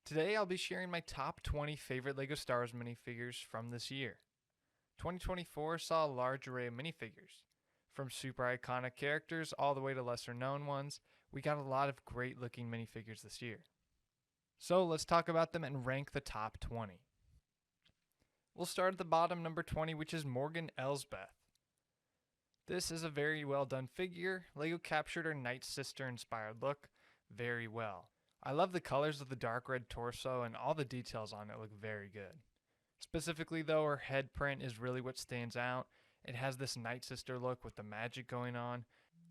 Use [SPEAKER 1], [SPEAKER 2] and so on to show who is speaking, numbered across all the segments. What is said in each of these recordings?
[SPEAKER 1] Today I'll be sharing my top 20 favorite LEGO Star Wars minifigures from this year. 2024 saw a large array of minifigures. From super iconic characters all the way to lesser known ones, we got a lot of great looking minifigures this year. So let's talk about them and rank the top 20. We'll start at the bottom, number 20, which is Morgan Elsbeth. This is a very well done figure. LEGO captured her Night Sister inspired look very well. I love the colors of the dark red torso, and all the details on it look very good. Specifically though, her head print is really what stands out. It has this Night Sister look with the magic going on,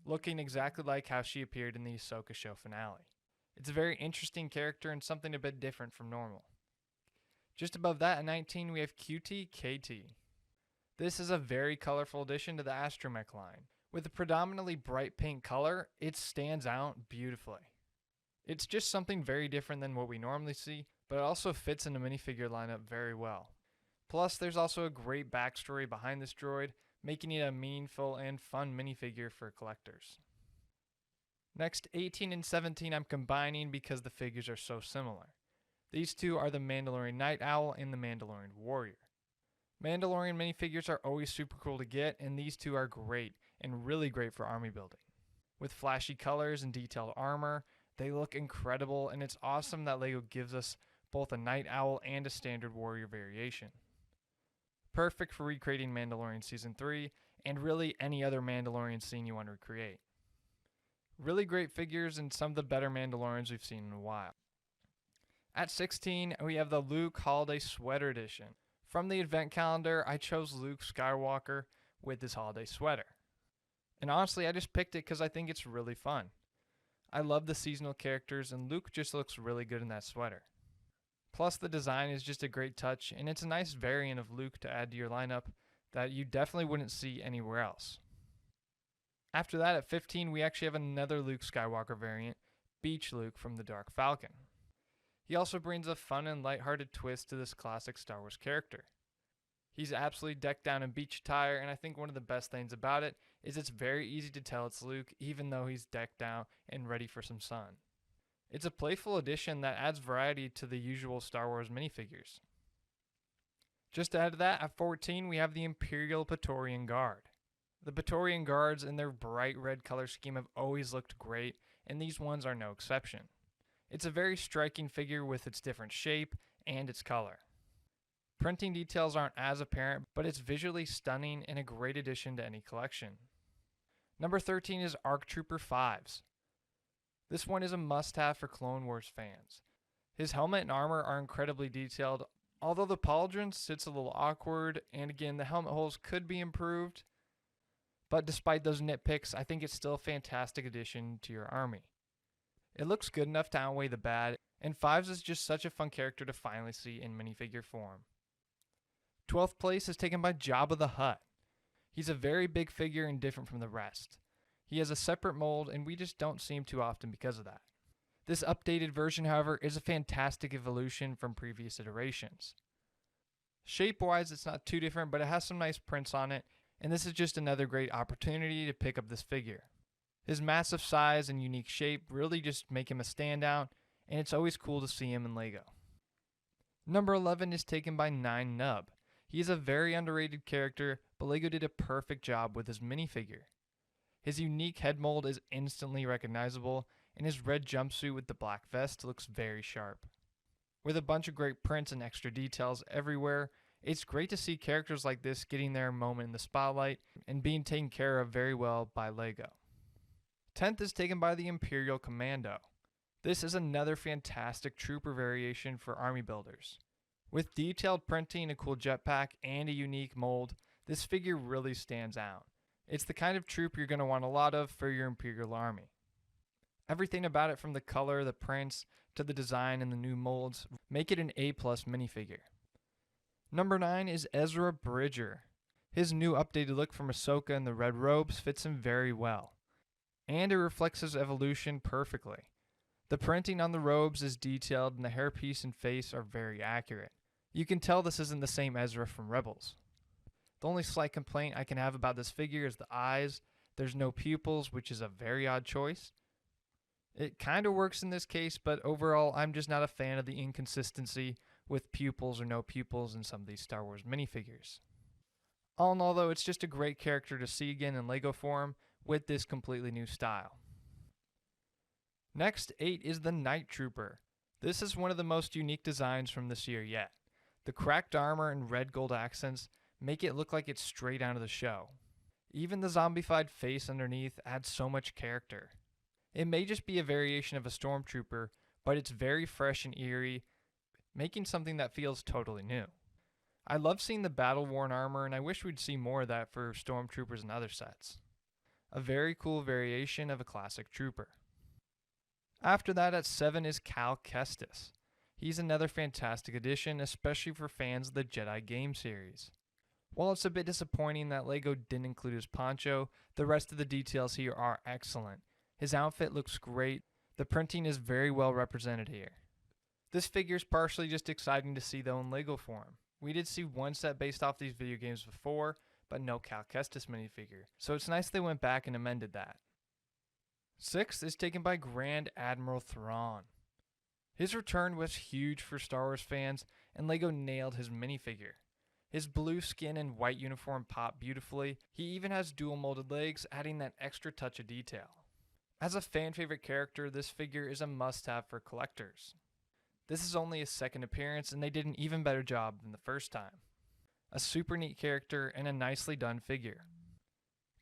[SPEAKER 1] looking exactly like how she appeared in the Ahsoka show finale. It's a very interesting character and something a bit different from normal. Just above that at 19 we have Cutie KT. This is a very colorful addition to the Astromech line. With a predominantly bright pink color, it stands out beautifully. It's just something very different than what we normally see, but it also fits in the minifigure lineup very well. Plus, there's also a great backstory behind this droid, making it a meaningful and fun minifigure for collectors. Next, 18 and 17 I'm combining because the figures are so similar. These two are the Mandalorian Night Owl and the Mandalorian Warrior. Mandalorian minifigures are always super cool to get, and these two are great, and really great for army building. With flashy colors and detailed armor, they look incredible, and it's awesome that LEGO gives us both a Night Owl and a standard warrior variation. Perfect for recreating Mandalorian Season 3, and really any other Mandalorian scene you want to recreate. Really great figures and some of the better Mandalorians we've seen in a while. At 16, we have the Luke Holiday Sweater Edition. From the advent calendar, I chose Luke Skywalker with this holiday sweater. And honestly, I just picked it because I think it's really fun. I love the seasonal characters, and Luke just looks really good in that sweater. Plus, the design is just a great touch, and it's a nice variant of Luke to add to your lineup that you definitely wouldn't see anywhere else. After that, at 15, we actually have another Luke Skywalker variant, Beach Luke from the Dark Falcon. He also brings a fun and lighthearted twist to this classic Star Wars character. He's absolutely decked out in beach attire, and I think one of the best things about it is it's very easy to tell it's Luke even though he's decked out and ready for some sun. It's a playful addition that adds variety to the usual Star Wars minifigures. Just to add to that, at 14 we have the Imperial Praetorian Guard. The Praetorian Guards in their bright red color scheme have always looked great, and these ones are no exception. It's a very striking figure with its different shape and its color. Printing details aren't as apparent, but it's visually stunning and a great addition to any collection. Number 13 is ARC Trooper 5s. This one is a must-have for Clone Wars fans. His helmet and armor are incredibly detailed, although the pauldron sits a little awkward, and again, the helmet holes could be improved. But despite those nitpicks, I think it's still a fantastic addition to your army. It looks good enough to outweigh the bad, and 5s is just such a fun character to finally see in minifigure form. 12th place is taken by Jabba the Hutt. He's a very big figure and different from the rest. He has a separate mold, and we just don't see him too often because of that. This updated version, however, is a fantastic evolution from previous iterations. Shape-wise, it's not too different, but it has some nice prints on it, and this is just another great opportunity to pick up this figure. His massive size and unique shape really just make him a standout, and it's always cool to see him in LEGO. Number 11 is taken by 9 Nub. He is a very underrated character, but LEGO did a perfect job with his minifigure. His unique head mold is instantly recognizable, and his red jumpsuit with the black vest looks very sharp. With a bunch of great prints and extra details everywhere, it's great to see characters like this getting their moment in the spotlight and being taken care of very well by LEGO. 10th is taken by the Imperial Commando. This is another fantastic trooper variation for army builders. With detailed printing, a cool jetpack, and a unique mold, this figure really stands out. It's the kind of troop you're going to want a lot of for your Imperial Army. Everything about it, from the color, the prints, to the design and the new molds, make it an A+ minifigure. Number 9 is Ezra Bridger. His new updated look from Ahsoka in the red robes fits him very well, and it reflects his evolution perfectly. The printing on the robes is detailed, and the hairpiece and face are very accurate. You can tell this isn't the same Ezra from Rebels. The only slight complaint I can have about this figure is the eyes. There's no pupils, which is a very odd choice. It kind of works in this case, but overall, I'm just not a fan of the inconsistency with pupils or no pupils in some of these Star Wars minifigures. All in all, though, it's just a great character to see again in LEGO form with this completely new style. Next, 8 is the Night Trooper. This is one of the most unique designs from this year yet. The cracked armor and red gold accents make it look like it's straight out of the show. Even the zombified face underneath adds so much character. It may just be a variation of a stormtrooper, but it's very fresh and eerie, making something that feels totally new. I love seeing the battle-worn armor, and I wish we'd see more of that for stormtroopers and other sets. A very cool variation of a classic trooper. After that, at 7 is Cal Kestis. He's another fantastic addition, especially for fans of the Jedi game series. While it's a bit disappointing that LEGO didn't include his poncho, the rest of the details here are excellent. His outfit looks great. The printing is very well represented here. This figure is partially just exciting to see though in LEGO form. We did see one set based off these video games before, but no Cal Kestis minifigure, so it's nice they went back and amended that. 6 is taken by Grand Admiral Thrawn. His return was huge for Star Wars fans, and LEGO nailed his minifigure. His blue skin and white uniform pop beautifully. He even has dual molded legs, adding that extra touch of detail. As a fan favorite character, this figure is a must-have for collectors. This is only his second appearance, and they did an even better job than the first time. A super neat character and a nicely done figure.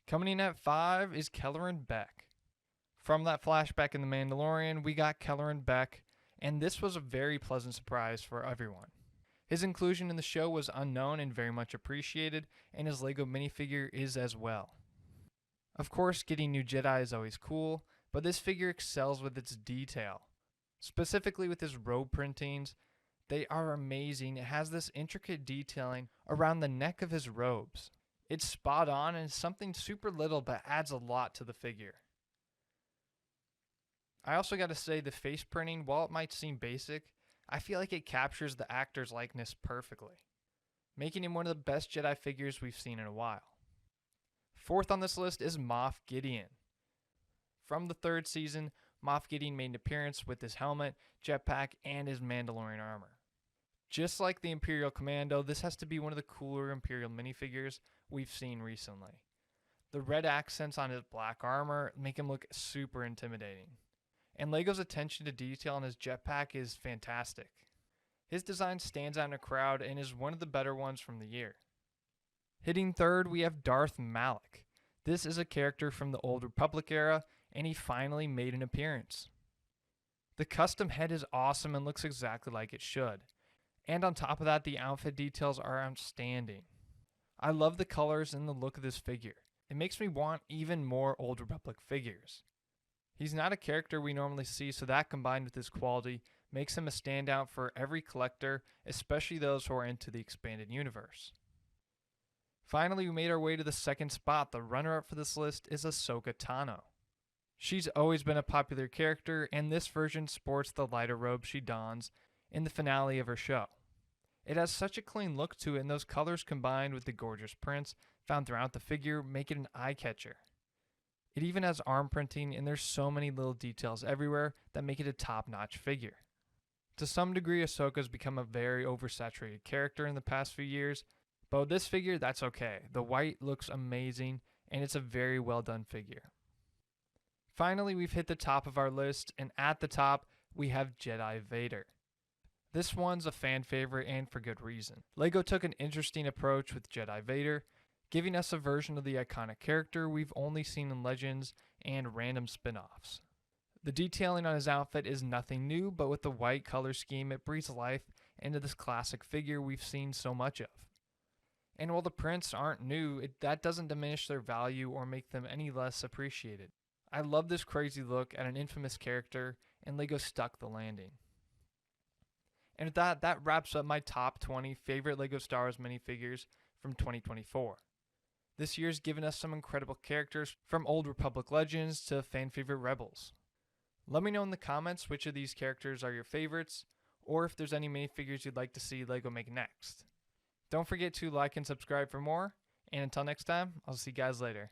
[SPEAKER 1] Coming in at 5 is Kelleran Beck. From that flashback in The Mandalorian, we got Kelleran Beck, and this was a very pleasant surprise for everyone. His inclusion in the show was unknown and very much appreciated, and his LEGO minifigure is as well. Of course, getting new Jedi is always cool, but this figure excels with its detail. Specifically with his robe printings, they are amazing. It has this intricate detailing around the neck of his robes. It's spot on and it's something super little but adds a lot to the figure. I also got to say the face printing, while it might seem basic, I feel like it captures the actor's likeness perfectly, making him one of the best Jedi figures we've seen in a while. 4th on this list is Moff Gideon. From the 3rd season, Moff Gideon made an appearance with his helmet, jetpack, and his Mandalorian armor. Just like the Imperial Commando, this has to be one of the cooler Imperial minifigures we've seen recently. The red accents on his black armor make him look super intimidating. And LEGO's attention to detail on his jetpack is fantastic. His design stands out in a crowd and is one of the better ones from the year. Hitting 3rd, we have Darth Malak. This is a character from the Old Republic era, and he finally made an appearance. The custom head is awesome and looks exactly like it should. And on top of that, the outfit details are outstanding. I love the colors and the look of this figure. It makes me want even more Old Republic figures. He's not a character we normally see, so that combined with his quality makes him a standout for every collector, especially those who are into the expanded universe. Finally, we made our way to the 2nd spot. The runner-up for this list is Ahsoka Tano. She's always been a popular character, and this version sports the lighter robe she dons in the finale of her show. It has such a clean look to it, and those colors combined with the gorgeous prints found throughout the figure make it an eye-catcher. It even has arm printing, and there's so many little details everywhere that make it a top-notch figure. To some degree, Ahsoka's become a very oversaturated character in the past few years, but with this figure, that's okay. The white looks amazing, and it's a very well done figure. Finally, we've hit the top of our list, and at the top, we have Jedi Vader. This one's a fan favorite, and for good reason. LEGO took an interesting approach with Jedi Vader, giving us a version of the iconic character we've only seen in Legends and random spin-offs. The detailing on his outfit is nothing new, but with the white color scheme, it breathes life into this classic figure we've seen so much of. And while the prints aren't new, that doesn't diminish their value or make them any less appreciated. I love this crazy look at an infamous character, and LEGO stuck the landing. And with that wraps up my top 20 favorite LEGO Star Wars minifigures from 2024. This year's given us some incredible characters, from Old Republic legends to fan favorite rebels. Let me know in the comments which of these characters are your favorites, or if there's any minifigures you'd like to see LEGO make next. Don't forget to like and subscribe for more, and until next time, I'll see you guys later.